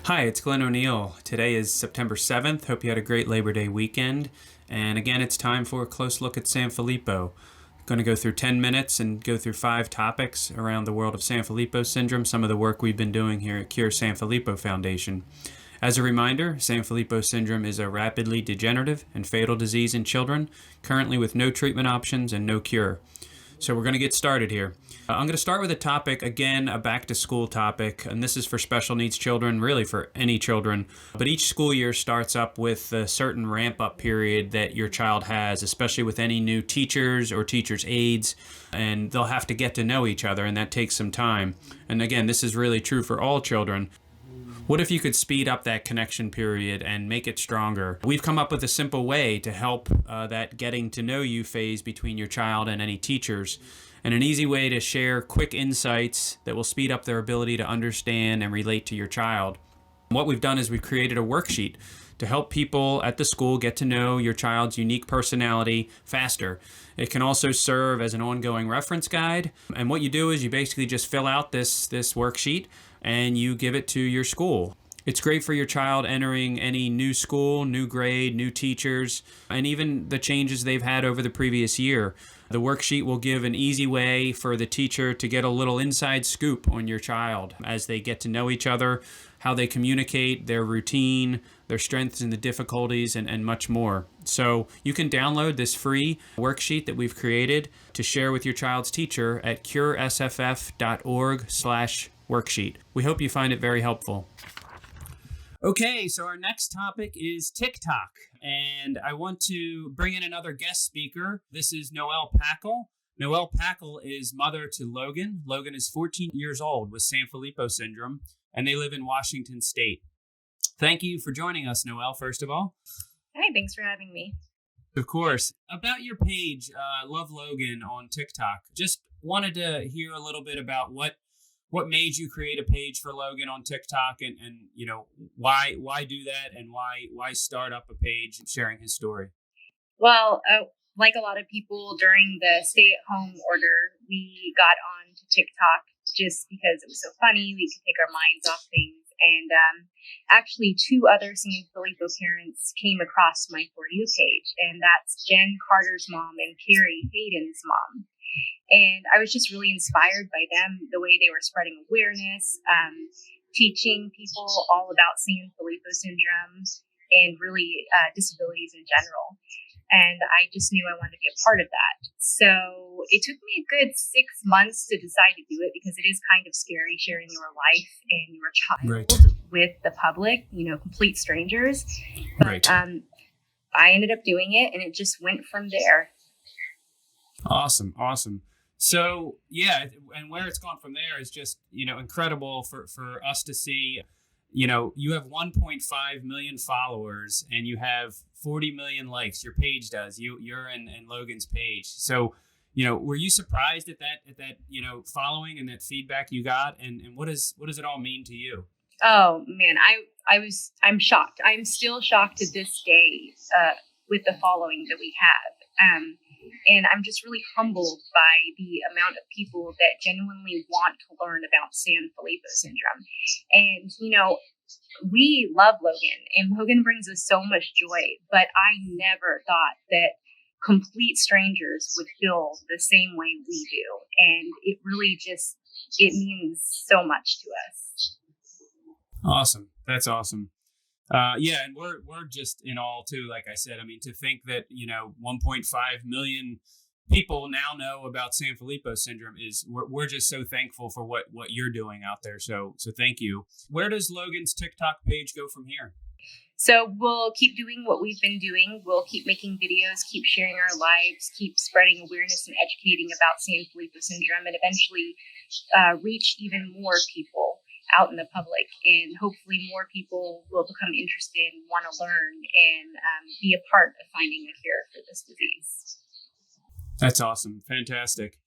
Hi, it's Glenn O'Neill. Today is September 7th. Hope you had a great Labor Day weekend. And again, it's time for a close look at Sanfilippo. Going to go through 10 minutes and go through 5 topics around the world of Sanfilippo syndrome, some of the work we've been doing here at Cure Sanfilippo Foundation. As a reminder, Sanfilippo syndrome is a rapidly degenerative and fatal disease in children, currently with no treatment options and no cure. So we're going to get started here. I'm going to start with a topic, again, a back-to-school topic, and this is for special needs children, really for any children. But each school year starts up with a certain ramp-up period that your child has, especially with any new teachers or teachers' aides, and they'll have to get to know each other, and that takes some time. And again, this is really true for all children. What if you could speed up that connection period and make it stronger? We've come up with a simple way to help that getting to know you phase between your child and any teachers, and an easy way to share quick insights that will speed up their ability to understand and relate to your child. What we've done is we've created a worksheet to help people at the school get to know your child's unique personality faster. It can also serve as an ongoing reference guide. And what you do is you basically just fill out this worksheet and you give it to your school. It's great for your child entering any new school, new grade, new teachers, and even the changes they've had over the previous year. The worksheet will give an easy way for the teacher to get a little inside scoop on your child as they get to know each other, how they communicate, their routine, their strengths and the difficulties, and much more. So you can download this free worksheet that we've created to share with your child's teacher at curesff.org/worksheet. We hope you find it very helpful. Okay, so our next topic is TikTok, and I want to bring in another guest speaker. This is Noelle Packel. Noelle Packel is mother to Logan. Logan is 14 years old with Sanfilippo Syndrome, and they live in Washington State. Thank you for joining us, Noelle, first of all. Hi, thanks for having me. Of course. About your page, Love Logan on TikTok, just wanted to hear a little bit about what made you create a page for Logan on TikTok and you know, why do that and why start up a page sharing his story? Well, like a lot of people during the stay-at-home order, we got on to TikTok just because it was so funny. We could take our minds off things. And actually, 2 other Sanfilippo parents came across my For You page, and that's Jen Carter's mom and Carrie Hayden's mom. And I was just really inspired by them, the way they were spreading awareness, teaching people all about Sanfilippo syndrome and really disabilities in general. And I just knew I wanted to be a part of that. So it took me a good 6 months to decide to do it because it is kind of scary sharing your life and your child with the public, you know, complete strangers. But I ended up doing it and it just went from there. Awesome. So, yeah, and where it's gone from there is just, you know, incredible for us to see. You know, you have 1.5 million followers and you have 40 million likes. Your page does. You're in Logan's page. So, you know, were you surprised at that, you know, following and that feedback you got? And what does it all mean to you? Oh man, I'm shocked. I'm still shocked to this day with the following that we have. And I'm just really humbled by the amount of people that genuinely want to learn about Sanfilippo syndrome. And, you know, we love Logan, and Logan brings us so much joy, but I never thought that complete strangers would feel the same way we do. And it really just, it means so much to us. Awesome. That's awesome. Yeah, and we're just in awe too. Like I said, I mean, to think that, you know, 1.5 million people now know about Sanfilippo syndrome is we're just so thankful for what you're doing out there. So thank you. Where does Logan's TikTok page go from here? So we'll keep doing what we've been doing. We'll keep making videos, keep sharing our lives, keep spreading awareness and educating about Sanfilippo syndrome, and eventually reach even more people out in the public, and hopefully more people will become interested and want to learn and be a part of finding a cure for this disease. That's awesome. Fantastic.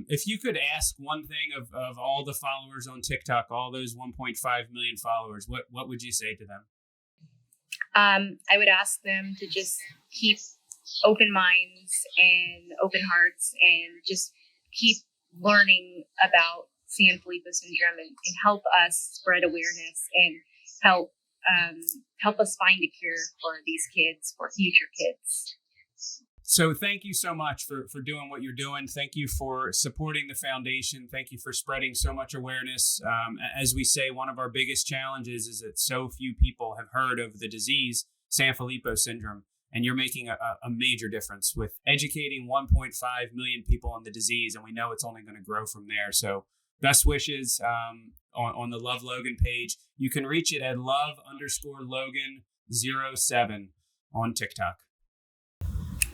If you could ask one thing of all the followers on TikTok, all those 1.5 million followers, what would you say to them? I would ask them to just keep open minds and open hearts and just keep learning about Sanfilippo syndrome and help us spread awareness and help help us find a cure for these kids, for future kids. So thank you so much for doing what you're doing. Thank you for supporting the foundation. Thank you for spreading so much awareness. As we say, one of our biggest challenges is that so few people have heard of the disease, Sanfilippo Syndrome. And you're making a major difference with educating 1.5 million people on the disease. And we know it's only going to grow from there. So best wishes on the Love Logan page. You can reach it at love_Logan07 on TikTok.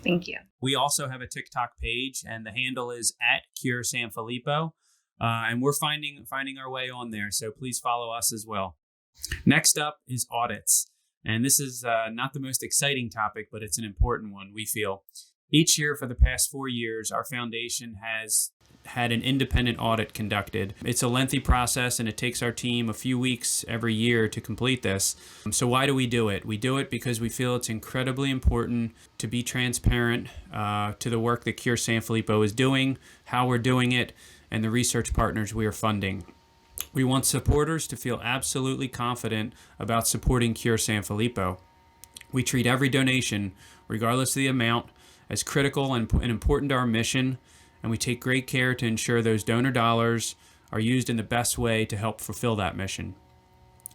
Thank you. We also have a TikTok page, and the handle is @CureSanfilippo. And we're finding our way on there. So please follow us as well. Next up is audits. And this is not the most exciting topic, but it's an important one, we feel. Each year for the past 4 years, our foundation has had an independent audit conducted. It's a lengthy process, and it takes our team a few weeks every year to complete this. So why do we do it? We do it because we feel it's incredibly important to be transparent to the work that Cure Sanfilippo is doing, how we're doing it, and the research partners we are funding. We want supporters to feel absolutely confident about supporting Cure Sanfilippo. We treat every donation, regardless of the amount, as critical and important to our mission, and we take great care to ensure those donor dollars are used in the best way to help fulfill that mission.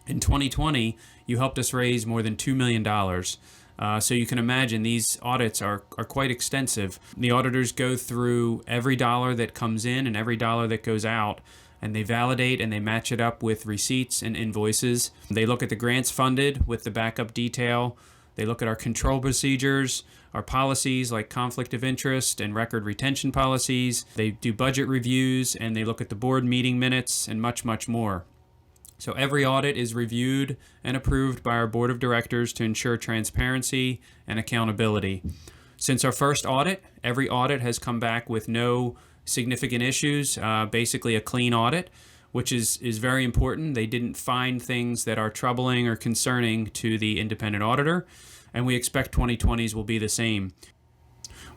In 2020, you helped us raise more than $2 million. So you can imagine these audits are quite extensive. The auditors go through every dollar that comes in and every dollar that goes out, and they validate and they match it up with receipts and invoices. They look at the grants funded with the backup detail. They look at our control procedures, our policies like conflict of interest and record retention policies. They do budget reviews, and they look at the board meeting minutes and much, much more. So every audit is reviewed and approved by our board of directors to ensure transparency and accountability. Since our first audit, every audit has come back with no significant issues, basically a clean audit, which is very important. They didn't find things that are troubling or concerning to the independent auditor, and we expect 2020s will be the same.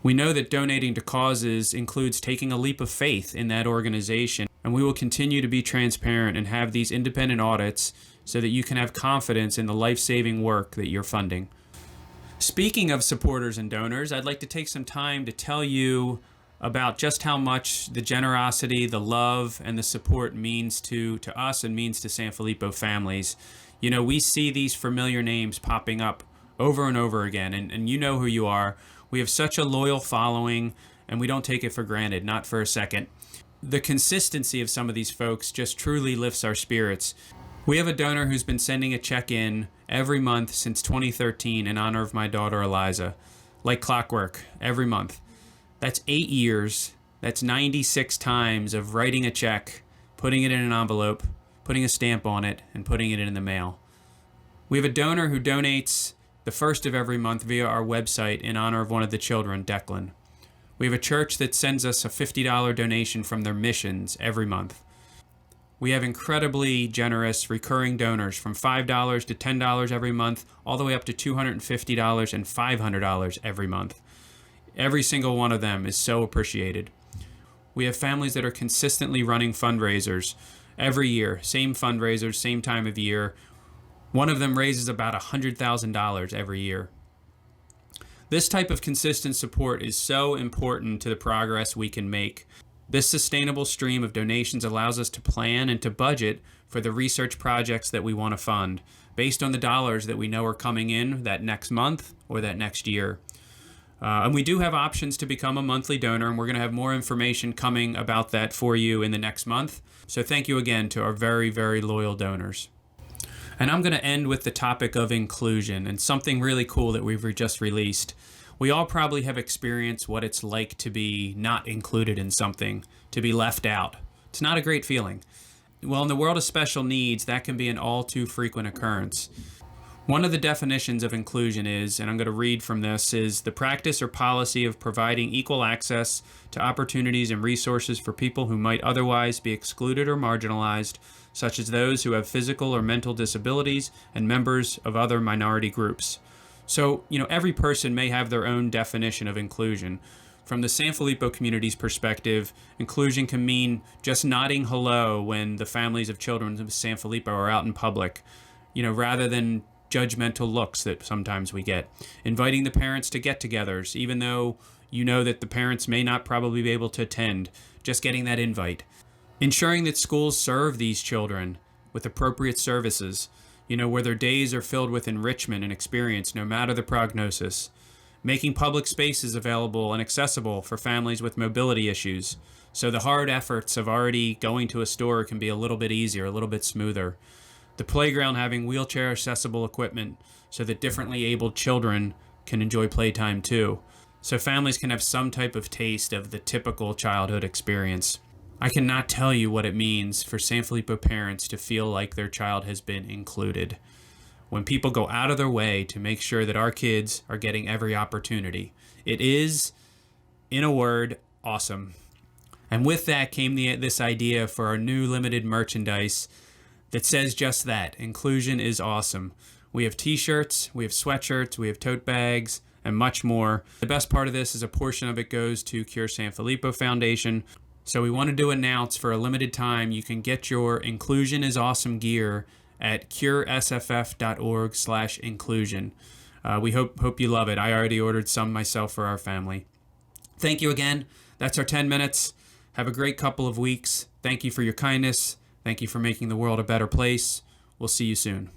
We know that donating to causes includes taking a leap of faith in that organization, and we will continue to be transparent and have these independent audits so that you can have confidence in the life-saving work that you're funding. Speaking of supporters and donors, I'd like to take some time to tell you about just how much the generosity, the love, and the support means to us and means to Sanfilippo families. You know, we see these familiar names popping up over and over again, and you know who you are. We have such a loyal following, and we don't take it for granted, not for a second. The consistency of some of these folks just truly lifts our spirits. We have a donor who's been sending a check in every month since 2013 in honor of my daughter Eliza, like clockwork, every month. That's 8 years. That's 96 times of writing a check, putting it in an envelope, putting a stamp on it, and putting it in the mail. We have a donor who donates the first of every month via our website in honor of one of the children, Declan. We have a church that sends us a $50 donation from their missions every month. We have incredibly generous recurring donors from $5 to $10 every month, all the way up to $250 and $500 every month. Every single one of them is so appreciated. We have families that are consistently running fundraisers every year, same fundraisers, same time of year. One of them raises about $100,000 every year. This type of consistent support is so important to the progress we can make. This sustainable stream of donations allows us to plan and to budget for the research projects that we want to fund, based on the dollars that we know are coming in that next month or that next year. And we do have options to become a monthly donor, and we're going to have more information coming about that for you in the next month. So thank you again to our very, very loyal donors. And I'm going to end with the topic of inclusion and something really cool that we've just released. We all probably have experienced what it's like to be not included in something, to be left out. It's not a great feeling. Well, in the world of special needs, that can be an all too frequent occurrence. One of the definitions of inclusion is, and I'm going to read from this, is the practice or policy of providing equal access to opportunities and resources for people who might otherwise be excluded or marginalized, such as those who have physical or mental disabilities and members of other minority groups. So, every person may have their own definition of inclusion. From the Sanfilippo community's perspective, inclusion can mean just nodding hello when the families of children of Sanfilippo are out in public, rather than judgmental looks that sometimes we get. Inviting the parents to get-togethers, even though you know that the parents may not probably be able to attend, just getting that invite. Ensuring that schools serve these children with appropriate services, where their days are filled with enrichment and experience no matter the prognosis. Making public spaces available and accessible for families with mobility issues, so the hard efforts of already going to a store can be a little bit easier, a little bit smoother. The playground having wheelchair accessible equipment so that differently abled children can enjoy playtime too, so families can have some type of taste of the typical childhood experience. I cannot tell you what it means for Sanfilippo parents to feel like their child has been included. When people go out of their way to make sure that our kids are getting every opportunity. It is, in a word, awesome. And with that came this idea for our new limited merchandise that says just that. Inclusion is awesome. We have t-shirts, we have sweatshirts, we have tote bags, and much more. The best part of this is a portion of it goes to Cure Sanfilippo Foundation. So we wanted to announce for a limited time, you can get your Inclusion is Awesome gear at curesff.org/inclusion. We hope you love it. I already ordered some myself for our family. Thank you again. That's our 10 minutes. Have a great couple of weeks. Thank you for your kindness. Thank you for making the world a better place. We'll see you soon.